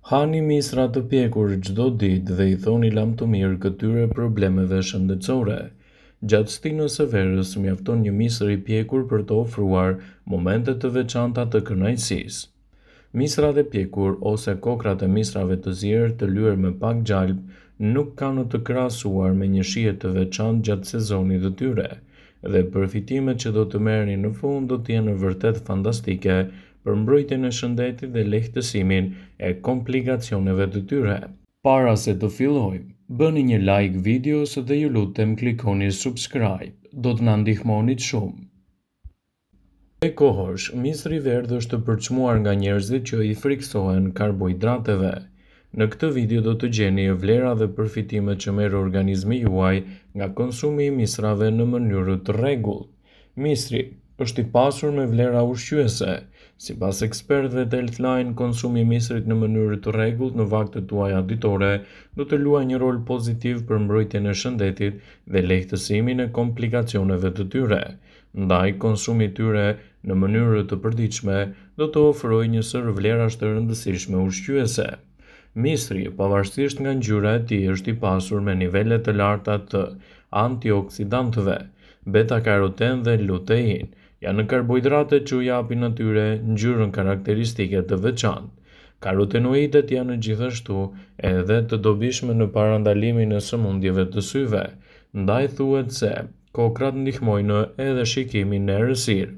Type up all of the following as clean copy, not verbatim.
Hani misra të pjekur çdo ditë dhe i thoni lam të mirë këtyre problemeve shëndetësore. Gjatë stinës së verës mjafton një misër i pjekur për të ofruar momente të veçanta të kënaqësisë. Misrat e pjekur ose kokrat e misrave të zier të lyer me pak gjalp nuk kanë të krahasuar me një shije të veçantë gjatë sezonit të tyre, dhe përfitimet që do të merrni në fund do të jenë vërtet fantastike për mbrojtjen e shëndetit dhe lehtësimin e komplikacioneve të tyre. Para se të fillojmë, bëni një like videos dhe ju lutem klikoni subscribe, do të na ndihmonit shumë. E kohësh, misri i verdhë është të përçmuar nga njerëzit që i friksohen karbohidrateve. Në këtë video do të gjeni vlera dhe përfitimet që merr organizmi juaj nga konsumi i misrave në mënyrë të rregullt. Misri është i pasur me vlera ushqyese. Sipas ekspertëve të Healthline, konsumi i misrit në mënyrë të rregullt në vaktet tuaja ditore do të luajë një rol pozitiv për mbrojtjen e shëndetit dhe lehtësimin e komplikacioneve të tyre. Ndaj, konsumi i tyre në mënyrë të përditshme do të ofrojë një sër vlerash të rëndësishme ushqyese. Misri, pavarësisht nga ngjyra e tij, është i pasur me nivele të larta të antioksidantëve, beta-karoten dhe lutein. Janë karbohidratet që u japin atyre ngjyrën karakteristike të veçantë. Karotenoidet janë gjithashtu edhe të dobishme në parandalimin e sëmundjeve të syve, ndaj thuhet se kokrat ndihmojnë edhe shikimin në errësirë.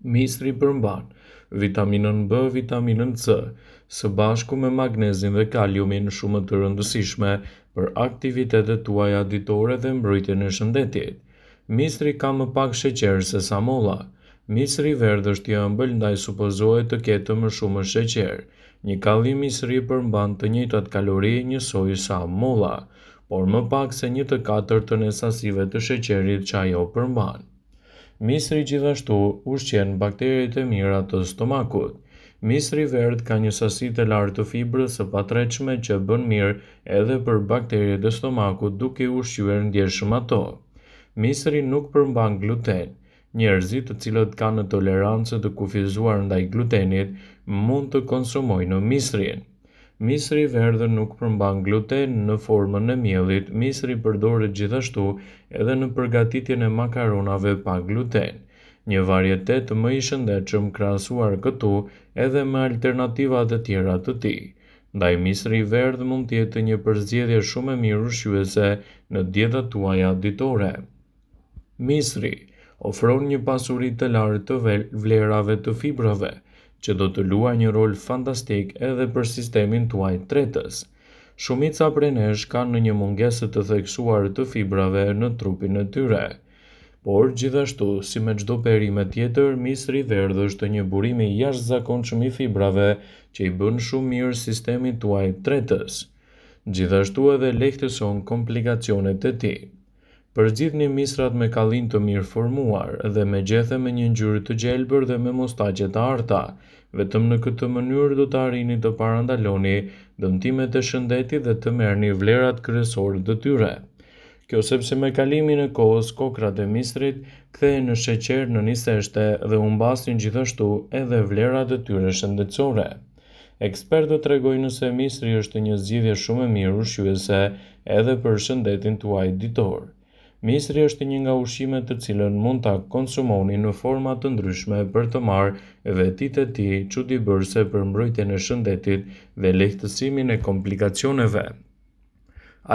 Misri përmban vitaminën B, vitaminën C, së bashku me magnezin dhe kaliumin, shumë të rëndësishme për aktivitetet tuaja ditore dhe mbrojtjen e shëndetit. Misri ka më pak sheqer se sa molla. Misri i verdhë është i ëmbël, ndaj supozohet të ketë më shumë sheqer. Një kallim misri përmban të njëjtat kalori njësoj sa molla, por më pak se 1/4 e sasive të sheqerit që ajo përmban. Misri gjithashtu ushqen bakteriet e mira të stomakut. Misri i verdhë ka një sasi të lartë të fibrës së patretshme që bën mirë edhe për bakteriet e stomakut duke u ushqyer ndjeshëm ato. Misri nuk përmban gluten. Njerëzit të cilët kanë tolerancë të kufizuar ndaj glutenit mund të konsumojnë misrin. Misri i verdhë nuk përmban gluten në formën e miellit. Misri përdoret gjithashtu edhe në përgatitjen e makaronave pa gluten, një varietet më i shëndetshëm krahasuar këtu edhe me alternativat e tjera të tij. Ndaj, misri i verdhë mund të jetë një përzgjedhje shumë e mirë ushqyese në dietat tuaja ditore. Misri ofron një pasuri të lartë të vlerave të fibrave, që do të luajë një rol fantastik edhe për sistemin tuaj tretës. Shumica prej nesh kanë një mungesë të theksuar të fibrave në trupin e tyre. Por gjithashtu, si me çdo perime tjetër, misri i verdhë është një burim i jashtëzakonshëm i fibrave që i bën shumë mirë sistemit tuaj tretës. Gjithashtu edhe lehtëson komplikacionet e tij. Përgjithni misrat me kallin të mirë formuar dhe me gjethe me një ngjyrë të gjelbër dhe me mostaqe të arta. Vetëm në këtë mënyrë do të arrini të parandaloni dëmtimet e shëndetit dhe të merrni vlerat kryesore të tyre. Kjo sepse me kalimin e kohës kokrat e misrit kthehen në sheqer në niseshte dhe u mbasin gjithashtu edhe vlerat e tyre shëndetësore. Ekspertët tregojnë se misri është një zgjidhje shumë e mirë ushqyese edhe për shëndetin tuaj ditor. Misri është një nga ushqimet të cilën mund ta konsumoni në forma të ndryshme për të marrë vetitë e tij çuditëbërëse për mbrojtjen e shëndetit dhe lehtësimin e komplikacioneve.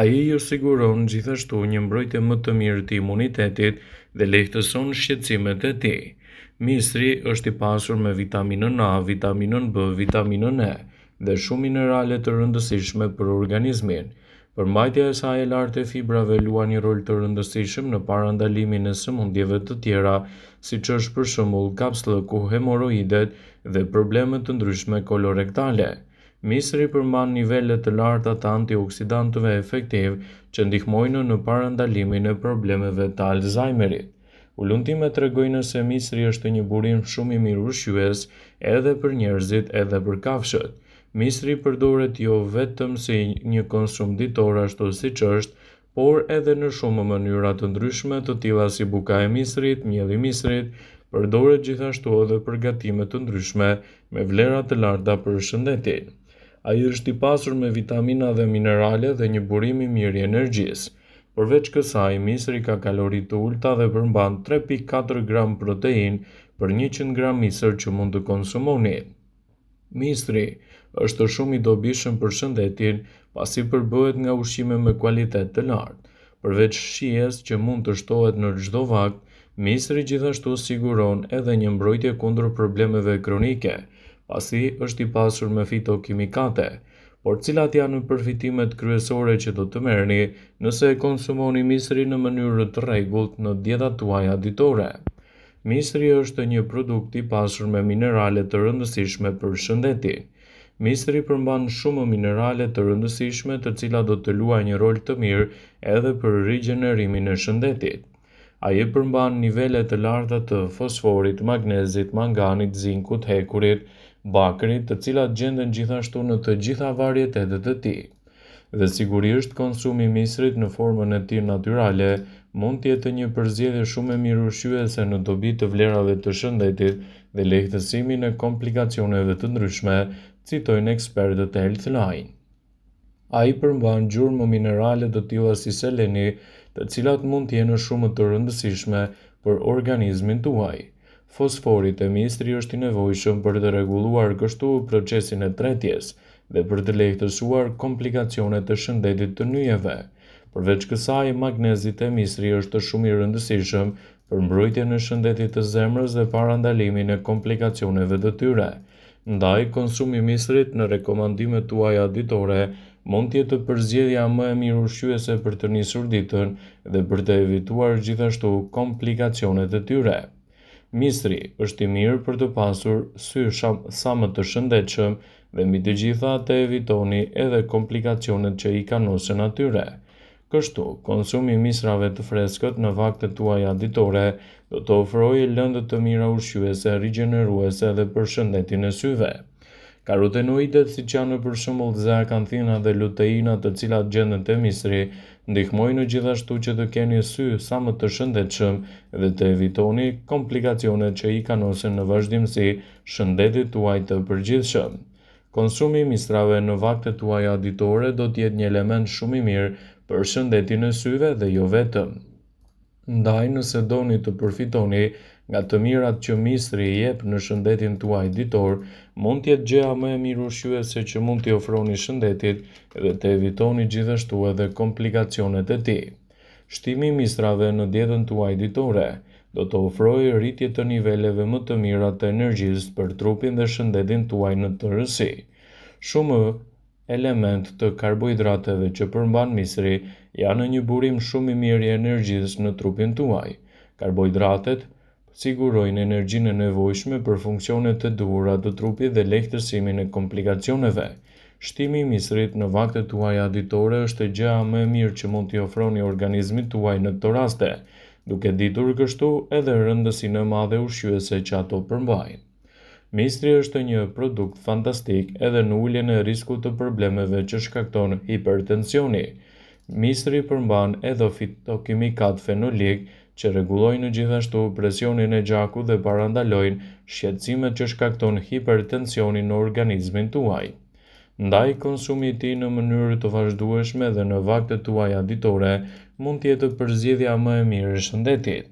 Ai ju siguron gjithashtu një mbrojtje më të mirë të imunitetit dhe lehtëson shqetësimet e tij. Misri është i pasur me vitaminën A, vitaminën B, vitaminën E dhe shumë minerale të rëndësishme për organizmin. Përmbajtja e saj e lartë e fibrave luan një rol të rëndësishëm në parandalimin e sëmundjeve të tjera, siç është për shembull kapslëku, hemoroidet dhe problemet të ndryshme kolorektale. Misri përmban nivele të larta të antioksidantëve efektiv që ndihmojnë në parandalimin e problemeve të Alzheimerit. Ulëntimet tregojnë se misri është një burim shumë i mirë ushqyes edhe për njerëzit edhe për kafshët. Misri përdoret jo vetëm si një konsum ditor ashtu siç është, por edhe në shumë mënyra të ndryshme të tilla si buka e misrit, mielli i misrit, përdoret gjithashtu edhe për gatime të ndryshme me vlera të larta për shëndetin. Ai është i pasur me vitamina dhe minerale dhe një burim i mirë i energjisë. Përveç kësaj, misri ka kalori të ulta dhe përmban 3,4 gram protein për 100 gram misër që mund të konsumoni. Misri është shumë i dobishëm për shëndetin pasi përbëhet nga ushqime me kualitet të lartë. Përveç shijes që mund të shtohet në çdo vakt, misri gjithashtu siguron edhe një mbrojtje kundër problemeve kronike, pasi është i pasur me fitokimikate. Por cilat janë përfitimet kryesore që do të merrni nëse e konsumoni misrin në mënyrë të rregullt në dietat tuaja ditore? Misri është një produkt i pasur me minerale të rëndësishme për shëndetin. Misri përmban shumë minerale të rëndësishme të cilat do të luajnë një rol të mirë edhe për rigjenerimin e shëndetit. Ai përmban nivele të larta të fosforit, magnezit, manganit, zinkut, hekurit, bakrit, të cilat gjenden gjithashtu në të gjitha varietetet e tij. Dhe sigurisht konsumi i misrit në formën e tij natyrale mund të jetë një përzgjedhje shumë e mirë ushqyese në dobi të vlerave të shëndetit dhe lehtësimin e komplikacioneve të ndryshme, citojnë ekspertët e Healthline. Ai përmban gjurmë minerale të tilla si seleni, të cilat mund të jenë shumë të rëndësishme për organizmin tuaj. Fosfori te mistri është i nevojshëm për të rregulluar kështu procesin e tretjes dhe për të lehtësuar komplikacionet e shëndetit të nyjeve. Përveç kësaj, magnezi te mistri është shumë i rëndësishëm për mbrojtjen e shëndetit të zemrës dhe parandalimin e komplikacioneve të tyre. Ndaj, konsumi i misrit në rekomandimet tuaja ditore mund të jetë përzgjedhja më e mirë ushqyese për të nisur ditën dhe për të evituar gjithashtu komplikacionet e tyre. Misri është i mirë për të pasur sy sa më të shëndetshëm dhe mbi të gjitha të evitoni edhe komplikacionet që i kanosen atyre. Kështu, konsumi i misrave të freskët në vaktet tuaja ditore do të ofrojë lëndë të mira ushqyese, rigjeneruese dhe për shëndetin e syve. Karotenoidet, siç janë për shembull zeakanthina dhe luteina, të cilat gjenden te misri, ndihmojnë gjithashtu që të keni sy sa më të shëndetshëm dhe të evitoni komplikacionet që i kanosen në vazhdimsi shëndetit tuaj të përgjithshëm. Konsumi i misrave në vaktet tuaja ditore do të jetë një element shumë i mirë për shëndetin e syve dhe jo vetëm. Ndaj, nëse doni të përfitoni nga të mirat që misri i jep në shëndetin tuaj ditor, mund të jetë gjëja më e mirë ushqyese që mund t'i ofroni shëndetit dhe të evitoni gjithashtu edhe komplikacionet e tij. Shtimi i misrave në dietën tuaj ditore do të ofrojë rritje të niveleve më të mira të energjisë për trupin dhe shëndetin tuaj në tërësi. Shumë element të karbohidrateve që përmban misri janë një burim shumë i mirë i energjisë në trupin tuaj. Karbohidratet sigurojnë energjinë e nevojshme për funksionet të duhura të trupit dhe lehtësimin e komplikacioneve. Shtimi i misrit në vaktet tuaja ditore është gjëja më e mirë që mund t'i ofroni organizmit tuaj në këto raste, duke ditur kështu edhe rëndësinë e madhe ushqyese që ato përmbajnë. Misri është një produkt fantastik edhe në uljen e riskut të problemeve që shkakton hipertensioni. Misri përmban edhe fitokimikat fenolik që rregullojnë gjithashtu presionin e gjakut dhe parandalojnë shqetësimet që shkakton hipertensioni në organizmin tuaj. Ndaj, konsumi i tij në mënyrë të vazhdueshme dhe në vaktet tuaja ditore mund të jetë përzgjedhja më e mirë e shëndetit.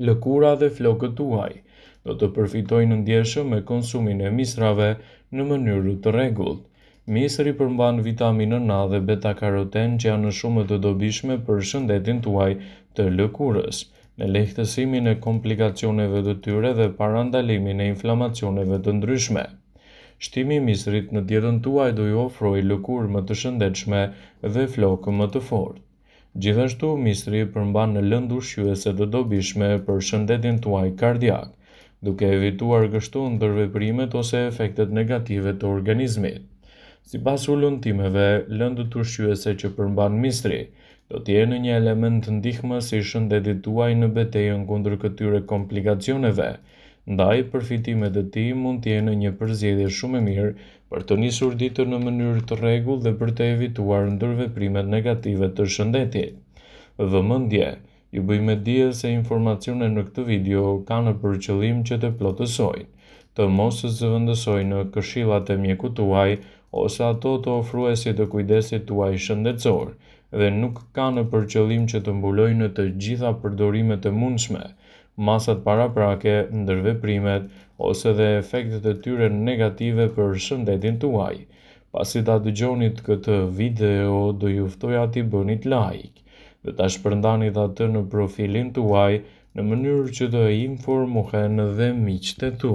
Lëkura dhe flokët tuaj do të përfitojnë ndjeshëm me konsumin e misrave në mënyrë të rregullt. Misri përmban vitaminën A dhe beta-karoten që janë shumë të dobishme për shëndetin tuaj të lëkurës, në lehtësimin e komplikacioneve të tyre dhe parandalimin e inflamacioneve të ndryshme. Shtimi i misrit në dietën tuaj do ju ofrojë lëkurë më të shëndetshme dhe flokë më të fortë. Gjithashtu, misri përmban lëndë ushqyese të dobishme për shëndetin tuaj kardiak, duke evituar kështu ndërveprimet ose efektet negative të organizmit. Sipas ullëtimeve, lëndët ushqyese që përmban misri do të jenë një element ndihmës i shëndetit tuaj në betejën kundër këtyre komplikacioneve. Ndaj, përfitimet e tij mund të jenë një përzgjedhje shumë e mirë për të nisur ditën në mënyrë të rregullt dhe për të evituar ndërveprimet negative të shëndetit. Vëmendje, ju bëjmë dije se informacionet në këtë video kanë për qëllim që të plotësojnë, të mos zëvendësojnë këshillat e mjekut tuaj ose ato të ofruesit të kujdesit tuaj shëndetësor dhe nuk kanë për qëllim që të mbulojnë të gjitha përdorimet e mundshme, masat paraprake, ndërveprimet ose dhe efektet e tyre negative për shëndetin tuaj. Pasi ta dëgjonit këtë video, do ju ftoja t'i bënit like dhe ta shpërndanit atë në profilin tuaj në mënyrë që të informohen dhe miqtë e tu.